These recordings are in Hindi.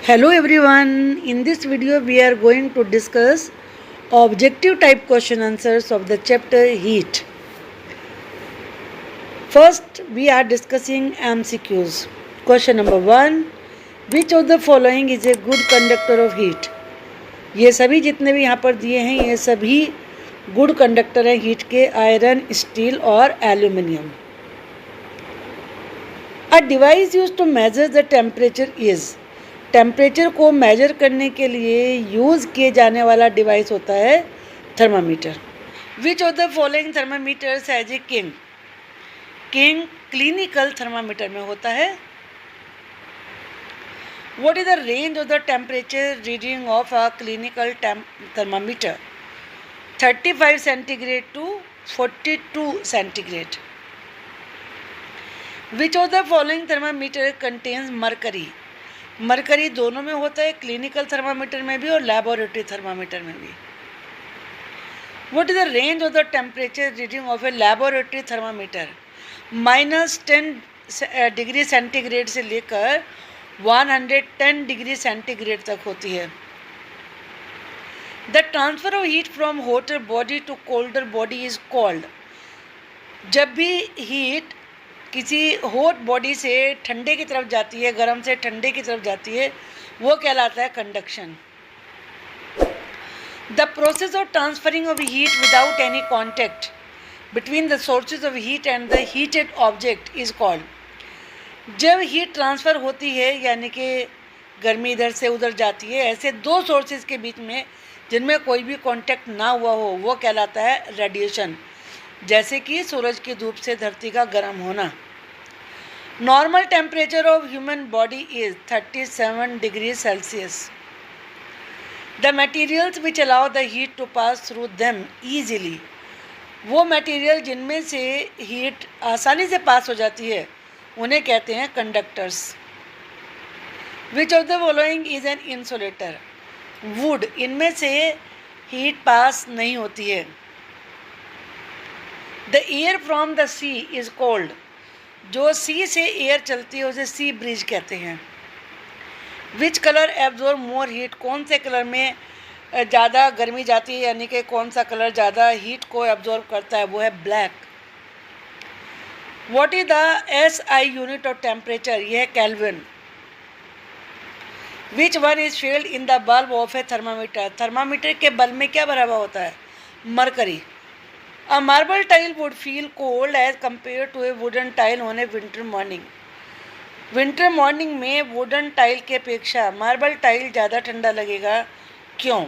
Hello everyone, in this video we are going to discuss objective type question answers of the chapter heat. First we are discussing MCQs. Question number 1, which of the following is a good conductor of heat? ये सभी जितने भी यहाँ पर दिए हैं ये सभी गुड कंडक्टर हैं हीट के, आयरन, स्टील और aluminium. A device use to measure the temperature is, temperature को मेजर करने के लिए यूज़ किए जाने वाला डिवाइस होता है thermometer. Which of the following thermometers has a kink, kink clinical thermometer में होता है. What is the range of the temperature reading of a clinical thermometer? 35 centigrade to 42 centigrade. Which of the following thermometer contains mercury, mercury दोनों में होता है, क्लिनिकल थर्मामीटर में भी और लैबोरेटरी थर्मामीटर में भी. What is the range of the temperature reading of a laboratory thermometer? -10 degree centigrade से लेकर 110 डिग्री सेंटीग्रेड तक होती है. The transfer of heat from hotter body to colder body is called, जब भी हीट किसी हॉट बॉडी से ठंडे की तरफ जाती है, गर्म से ठंडे की तरफ जाती है, वो कहलाता है conduction. The process of transferring of heat without any contact between the sources of heat and the heated object is called, जब हीट ट्रांसफ़र होती है यानी कि गर्मी इधर से उधर जाती है, ऐसे दो सोर्सेज के बीच में जिनमें कोई भी कॉन्टैक्ट ना हुआ हो, वो कहलाता है रेडिएशन, जैसे कि सूरज की धूप से धरती का गर्म होना. Normal temperature of human body is 37 degree Celsius. The materials which allow the heat to pass through them easily, वो मटेरियल जिनमें से हीट आसानी से पास हो जाती है उन्हें कहते हैं conductors. Which of the following is an insulator? Wood, इनमें से हीट पास नहीं होती है. The air from the sea is cold, जो सी से एयर चलती है उसे सी ब्रीज कहते हैं. Which colour absorb more heat, कौन से कलर में ज़्यादा गर्मी जाती है यानी कि कौन सा कलर ज़्यादा हीट को एब्जॉर्ब करता है, वो है black. What is the SI unit of temperature? यह है kelvin. Which one is field in the bulb of A thermometer? Thermometer के बल्ब में क्या भरा हुआ होता है? Mercury. A marble tile would feel cold as compared to a wooden tile on a winter morning. Winter morning में वुडन टाइल के अपेक्षा मार्बल टाइल ज़्यादा ठंडा लगेगा. क्यों?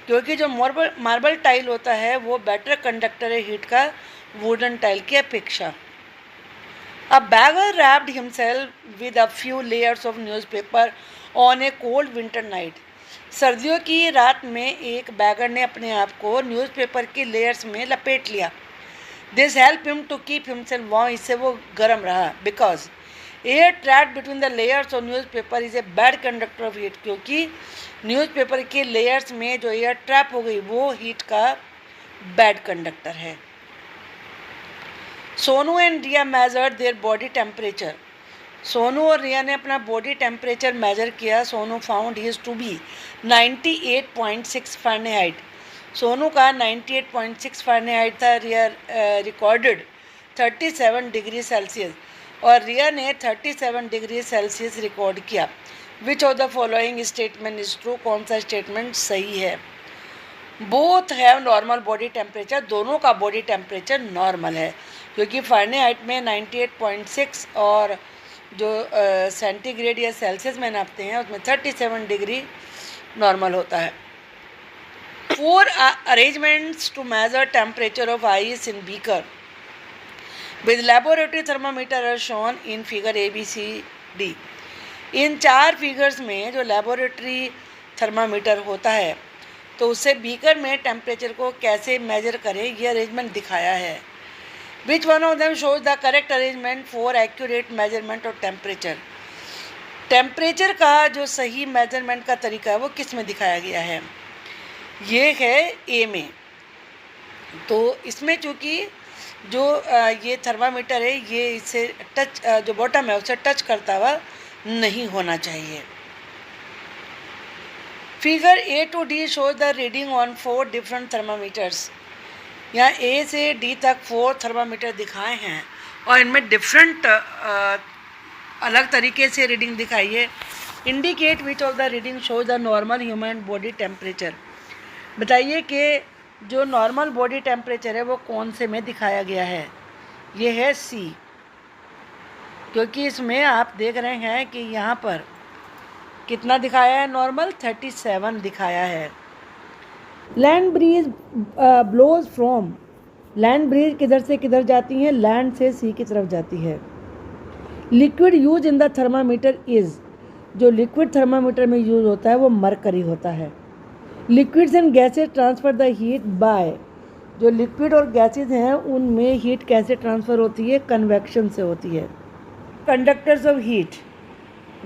क्योंकि जो मार्बल टाइल होता है वो बेटर कंडक्टर है हीट का वुडन टाइल की अपेक्षा. अ bagger wrapped himself with a few layers of newspaper on A cold winter night. सर्दियों की रात में एक बैगर ने अपने आप को न्यूज़पेपर की लेयर्स में लपेट लिया. This help him to keep himself warm, इससे वो गर्म रहा. Because air trapped between the layers of newspaper is a bad conductor of heat, क्योंकि न्यूज़पेपर के लेयर्स में जो एयर ट्रैप हो गई वो हीट का बैड कंडक्टर है. Sonu and Riya measured their body temperature. Sonu और रिया ने अपना बॉडी टेम्परेचर मेजर किया. Sonu found his to be 98.6 Fahrenheit. Sonu का 98.6 फ़ारेनहाइट था. रिया रिकॉर्डेड 37 डिग्री सेल्सियस और रिया ने 37 डिग्री सेल्सियस रिकॉर्ड किया. विच of the following statement is true? कौन सा स्टेटमेंट सही है? Both have normal body temperature, दोनों का बॉडी टेम्परेचर नॉर्मल है, क्योंकि फ़ारेनहाइट में 98.6 और जो सेंटीग्रेड या सेल्सियस में नापते हैं उसमें 37 डिग्री नॉर्मल होता है. 4 arrangements to measure temperature of ice in beaker with laboratory thermometer are shown in figure ABCD. In 4 figures में जो लेबोरेटरी थर्मामीटर होता है तो उससे बीकर में टेम्परेचर को कैसे मेजर करें ये अरेंजमेंट दिखाया है. Which one of them shows the correct arrangement for accurate measurement of temperature? Temperature का जो सही मेजरमेंट का तरीका है वो किस में दिखाया गया है? ये है ए में. तो इसमें चूँकि जो ये थर्मामीटर है ये इससे टच जो बॉटम है उससे टच करता हुआ नहीं होना चाहिए. Figure A to D shows the reading on 4 different thermometers. यहाँ ए से डी तक 4 थर्मामीटर दिखाए हैं और इनमें डिफरेंट अलग तरीके से रीडिंग दिखाई है। Indicate which of the reading shows the normal human body temperature. बताइए कि जो नॉर्मल बॉडी टेम्परेचर है वो कौन से में दिखाया गया है। ये है सी, क्योंकि इसमें आप देख रहे हैं कि यहाँ पर कितना दिखाया है, नॉर्मल 37 दिखाया है। Land breeze blows from, land breeze किधर से किधर जाती है, लैंड से सी की तरफ जाती है। Liquid use in the thermometer is, जो लिक्विड थर्मामीटर में यूज होता है वो मरकरी होता है। Liquids and gases transfer the heat bye, जो लिक्विड और गैसेज हैं उनमें हीट कैसे ट्रांसफ़र होती है, कन्वेक्शन से होती है। Conductors of heat,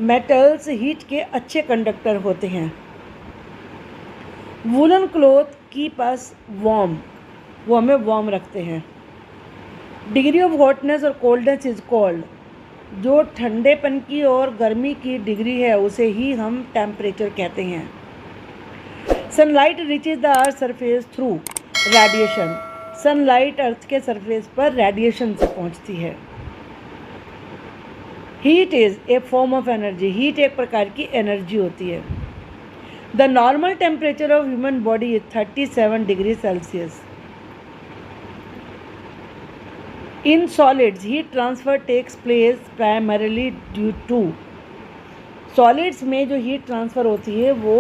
metals heat के अच्छे कंडक्टर होते हैं। Woollen cloth keep us warm, वो हमें वार्म रखते हैं। डिग्री ऑफ हॉटनेस और कोल्डनेस इज कॉल्ड, जो ठंडेपन की और गर्मी की डिग्री है उसे ही हम टेम्परेचर कहते हैं। Sunlight reaches the earth surface through radiation, sunlight earth के सरफेस पर रेडिएशन से पहुंचती है। Heat is a form of energy, heat एक प्रकार की एनर्जी होती है। The normal temperature of human body is 37 degree Celsius. In solids, heat transfer takes place primarily due to, solids में जो heat transfer होती है वो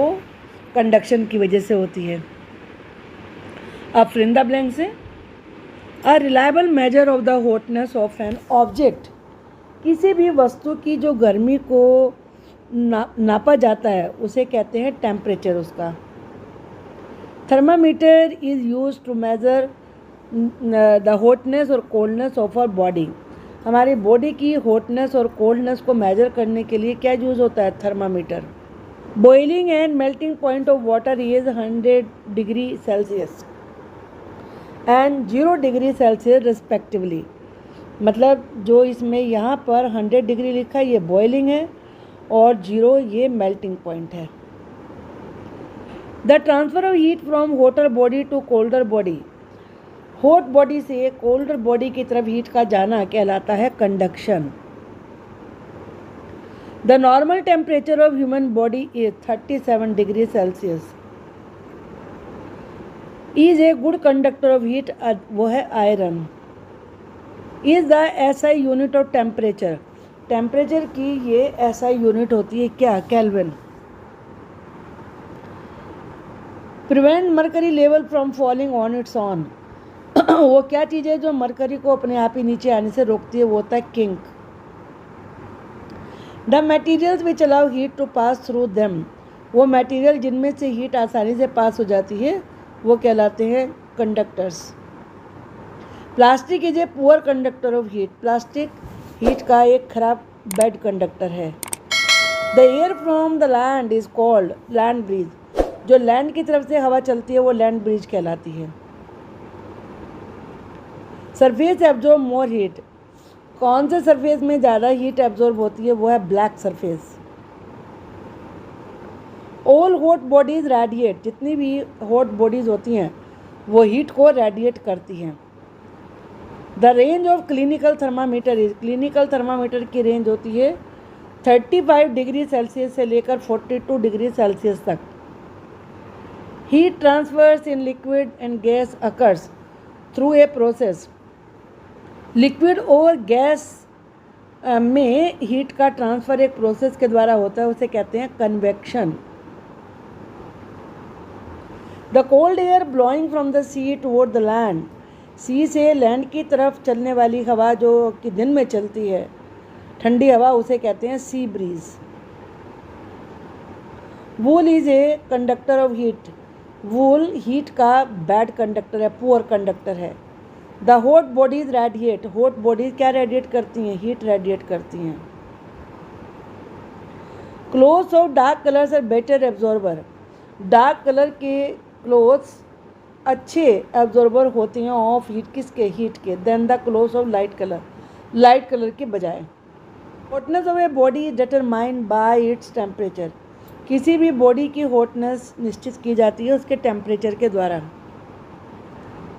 conduction की वजह से होती है। अब fill in the blank से, a reliable measure of the hotness of an object, किसी भी वस्तु की जो गर्मी को नापा जाता है उसे कहते हैं टेम्परेचर उसका। Thermometer is use to measure the hotness और कोल्डनेस ऑफ आवर बॉडी, हमारी बॉडी की हॉटनेस और कोल्डनेस को मेजर करने के लिए क्या यूज़ होता है, thermometer. Boiling and melting point of water is 100 degree Celsius and 0 degree Celsius respectively, मतलब जो इसमें यहाँ पर 100 डिग्री लिखा है ये बॉइलिंग है और 0 ये मेल्टिंग पॉइंट है। The transfer of heat from hotter body to colder body, hot body से कोल्डर बॉडी की तरफ हीट का जाना कहलाता है conduction. The normal temperature of human body is 37 degree Celsius. Is a good conductor of heat, वो है iron. Is the SI unit of temperature, temperature की ये एसआई यूनिट होती है क्या, kelvin. Prevent mercury level from falling on it's on, वो क्या चीज़ है जो मरकरी को अपने आप ही नीचे आने से रोकती है, वो होता है kink. The materials which allow heat to pass through them, वो मटेरियल जिनमें से हीट आसानी से पास हो जाती है वो कहलाते हैं conductors. Plastic is a poor conductor of heat, plastic heat का एक खराब बैड कंडक्टर है। The air from the land is called land breeze, जो लैंड की तरफ से हवा चलती है वो लैंड ब्रीज कहलाती है। सरफेस एब्जॉर्ब मोर हीट, कौन से सरफेस में ज़्यादा हीट एब्जॉर्ब होती है, वो है black surface. All hot bodies radiate, जितनी भी हॉट बॉडीज़ होती हैं वो हीट को रेडिएट करती हैं। The range of clinical thermometer is, clinical thermometer की रेंज होती है 35 डिग्री सेल्सियस से लेकर 42 डिग्री सेल्सियस तक। Heat transfers in liquid and gas occurs through a process, liquid और गैस में हीट का ट्रांसफ़र एक प्रोसेस के द्वारा होता है, उसे कहते हैं convection. The cold air blowing from the sea toward the land, sea से लैंड की तरफ चलने वाली हवा जो कि दिन में चलती है, ठंडी हवा, उसे कहते हैं sea breeze. Wool is a conductor of heat, wool heat का बैड कंडक्टर है, पुअर कंडक्टर है। The hot bodies radiate, hot bodies क्या रेडिएट करती हैं, हीट रेडिएट करती हैं। Clothes of dark colours are better absorber, dark colour के क्लोथ्स अच्छे एब्जॉर्बर होते हैं ऑफ हीट, किसके, हीट के, then the clothes of light colour, light colour के बजाय। Hotness of a body is determined by its temperature, किसी भी बॉडी की हॉटनेस निश्चित की जाती है उसके टेम्परेचर के द्वारा।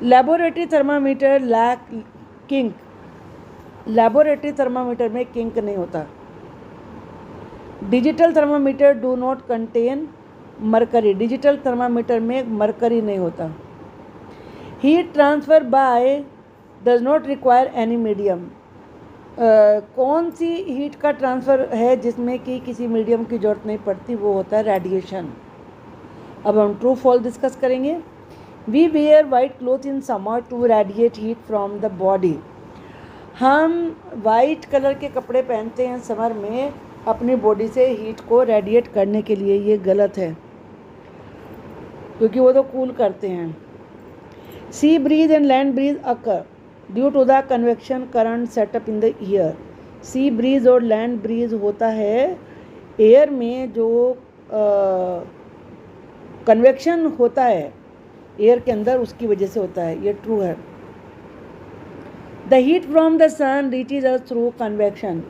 Laboratory thermometer lack kink, laboratory thermometer में किंक नहीं होता। Digital thermometer do not contain mercury, digital thermometer में मरकरी नहीं होता। Heat transfer by does not require any medium, कौन सी हीट का ट्रांसफ़र है जिसमें कि किसी मीडियम की ज़रूरत नहीं पड़ती, वो होता है रेडिएशन। अब हम ट्रू फॉल्स डिस्कस करेंगे। We wear white cloth in summer to radiate heat from the body, हम वाइट कलर के कपड़े पहनते हैं समर में अपनी बॉडी से हीट को रेडिएट करने के लिए। ये गलत है क्योंकि वो तो कूल करते हैं। Sea breeze and land breeze occur due to the convection current setup in the air. Sea breeze और लैंड ब्रीज होता है एयर में जो कन्वेक्शन होता है एयर के अंदर, उसकी वजह से होता है। ये ट्रू है। The heat from the sun reaches us through convection,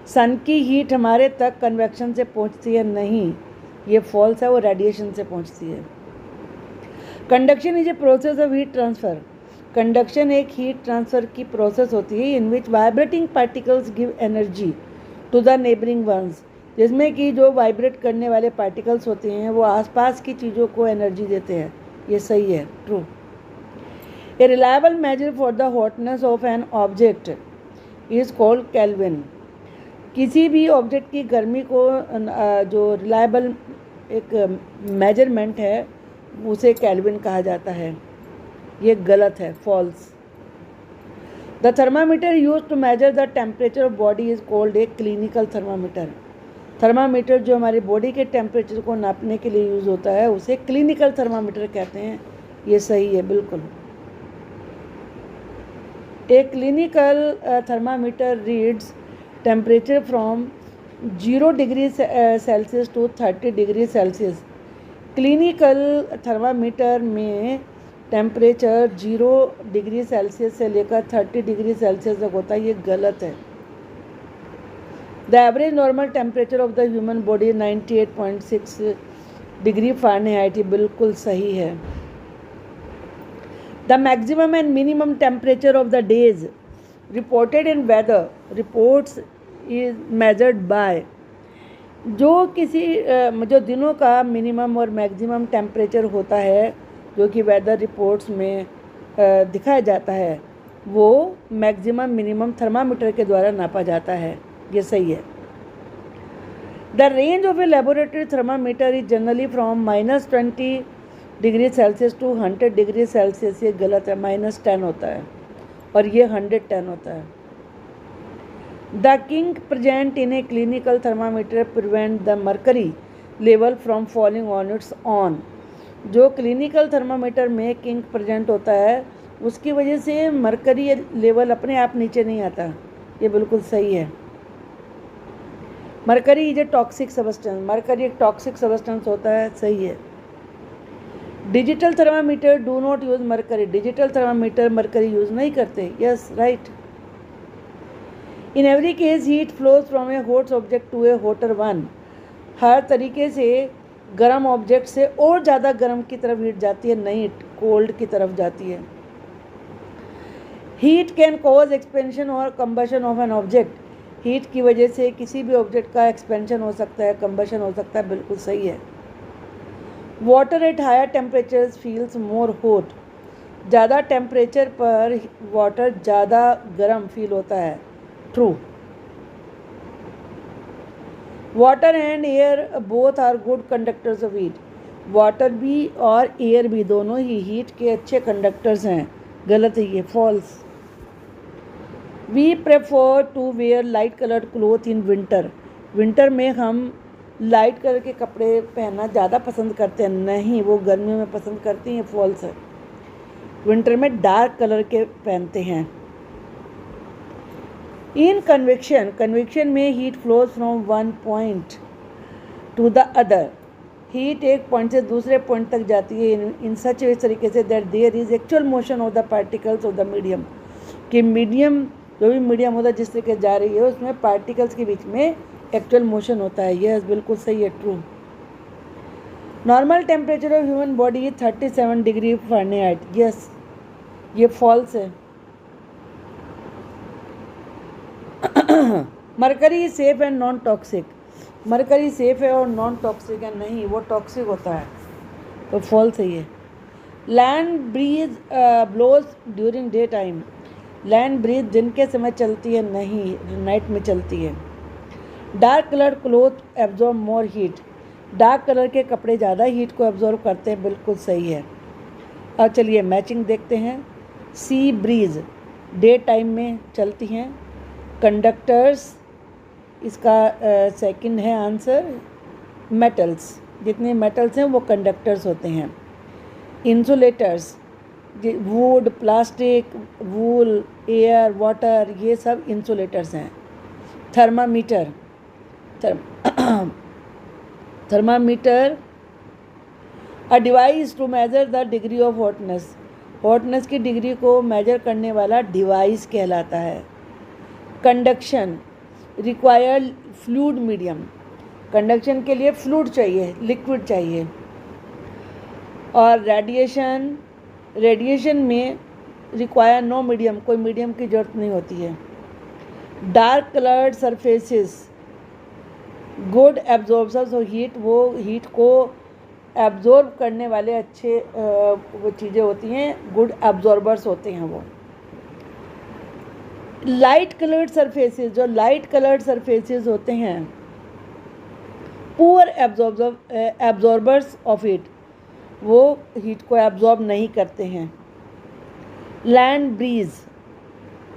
sun की हीट हमारे तक कन्वेक्शन से पहुंचती है, नहीं, ये फॉल्स है, वो रेडिएशन से पहुंचती है। Conduction is a process of heat transfer, conduction एक हीट ट्रांसफ़र की प्रोसेस होती है in which vibrating particles give energy to the neighbouring ones, जिसमें कि जो वाइब्रेट करने वाले पार्टिकल्स होते हैं वो आसपास की चीज़ों को एनर्जी देते हैं। ये सही है, true. A reliable measure for the hotness of an object is called kelvin, किसी भी ऑब्जेक्ट की गर्मी को जो रिलायबल एक मेजरमेंट है उसे केल्विन कहा जाता है। ये गलत है, false. The thermometer use to measure the temperature of body is called a clinical thermometer, thermometer जो हमारी बॉडी के टेम्परेचर को नापने के लिए यूज़ होता है उसे क्लिनिकल थर्मामीटर कहते हैं। ये सही है, बिल्कुल। A clinical thermometer reads temperature from 0 degree Celsius to 30 degree Celsius, clinical thermometer में टेम्परेचर 0 डिग्री सेल्सियस से लेकर 30 डिग्री सेल्सियस तक होता है। ये गलत है। The average normal temperature of the human body 98.6 degree Fahrenheit, ये बिल्कुल सही है। The maximum and minimum temperature of the days reported in weather reports is measured by, जो किसी जो दिनों का मिनिमम और मैक्सिमम टेम्परेचर होता है जो कि वेदर रिपोर्ट्स में दिखाया जाता है, वो मैक्सिमम मिनिमम थर्मामीटर के द्वारा नापा जाता है। ये सही है। The range of a laboratory thermometer is generally from -20 degree Celsius to 100 degree Celsius, ये गलत है, -10 होता है और ये 110 होता है। The kink present in A clinical thermometer prevent the mercury level from falling on it's on, जो क्लिनिकल थर्मामीटर में किंक प्रेजेंट होता है उसकी वजह से मर्करी लेवल अपने आप नीचे नहीं आता। ये बिल्कुल सही है। Mercury is a toxic substance, mercury एक टॉक्सिक सबस्टेंस होता है, सही है। Digital thermometer do not use mercury, digital thermometer mercury use नहीं करते। Yes, right. In every case heat flows from a hot object to a hotter one, हर तरीके से गर्म ऑब्जेक्ट से और ज़्यादा गर्म की तरफ हीट जाती है, नहीं कोल्ड की तरफ जाती है। हीट कैन कॉज एक्सपेंशन और combustion of an object, heat की वजह से किसी भी ऑब्जेक्ट का एक्सपेंशन हो सकता है, कंबशन हो सकता है, बिल्कुल सही है। Water at higher temperatures feels more hot, ज़्यादा टेम्परेचर पर वाटर ज़्यादा गर्म फील होता है, true. Water and air both are good conductors of heat, water भी और एयर भी दोनों ही हीट के अच्छे कंडक्टर्स हैं, गलत है ये, false. We prefer to wear light coloured cloth in winter, winter में हम लाइट कलर के कपड़े पहनना ज़्यादा पसंद करते हैं, नहीं, वो गर्मियों में पसंद करती हैं, फॉल्स है। विंटर में डार्क कलर के पहनते हैं। इन कन्वेक्शन, कन्वेक्शन में heat flows from one point two the other, heat एक पॉइंट से दूसरे पॉइंट तक जाती है इन सच इस तरीके से that there is actual motion of the particles of the medium, कि मीडियम जो भी मीडियम होता है जिस तरीके जा रही है उसमें पार्टिकल्स के बीच में एक्चुअल मोशन होता है। यह बिल्कुल सही है, true. Normal temperature of human body 37 degree Fahrenheit. Yes, ये फॉल्स है। Mercury safe and non toxic. Mercury safe है और नॉन टॉक्सिक है, नहीं वो टॉक्सिक होता है, तो फॉल्स है ये। Land breeze blows during day time. Land breeze दिन के समय चलती है, नहीं नाइट में चलती है। Dark coloured cloth absorb more heat. Dark colour के कपड़े ज़्यादा हीट को एब्जॉर्ब करते हैं, बिल्कुल सही है। अब चलिए मैचिंग देखते हैं। सी ब्रीज डे टाइम में चलती हैं। कंडक्टर्स, इसका सेकंड है आंसर। मेटल्स, जितने मेटल्स हैं वो कंडक्टर्स होते हैं। Insulators, wood, plastic, wool, air, water, ये सब इंसुलेटर्स हैं। Thermometer, thermometer a device to measure the degree of hotness. Hotness की डिग्री को मेजर करने वाला डिवाइस कहलाता है। Conduction required fluid medium. Conduction के लिए फ्लूइड चाहिए, लिक्विड चाहिए। और रेडिएशन, रेडिएशन में रिक्वायर नो मीडियम, कोई मीडियम की ज़रूरत नहीं होती है। Dark coloured surfaces good absorbers of heat, वो हीट को एब्जॉर्ब करने वाले अच्छे वो चीज़ें होती हैं, गुड एब्जॉर्बर्स होते हैं वो। लाइट कलर्ड सरफेसेस, जो लाइट कलर्ड सरफेसेस होते हैं, पुअर एब्जॉर्बर्स ऑफ हीट, वो हीट को एब्जॉर्ब नहीं करते हैं। लैंड ब्रीज,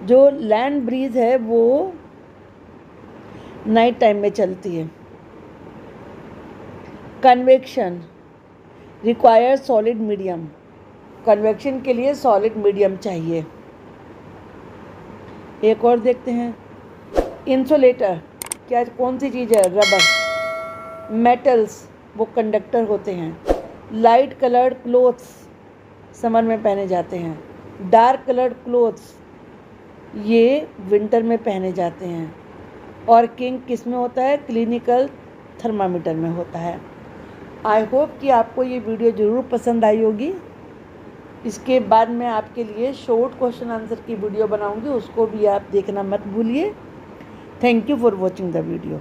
जो लैंड ब्रीज है वो नाइट टाइम में चलती है। Convection require solid medium, convection के लिए सॉलिड मीडियम चाहिए। एक और देखते हैं। इंसुलेटर क्या, कौन सी चीज़ है? रबर। मेटल्स, वो कंडक्टर होते हैं। लाइट कलर्ड क्लोथ्स, समर में पहने जाते हैं। डार्क कलर्ड क्लोथ्स, ये विंटर में पहने जाते हैं। और किंग किस में होता है? क्लिनिकल थर्मामीटर में होता है। आई होप कि आपको ये वीडियो ज़रूर पसंद आई होगी। इसके बाद मैं आपके लिए शॉर्ट क्वेश्चन आंसर की वीडियो बनाऊंगी, उसको भी आप देखना मत भूलिए। Thank you for watching the video.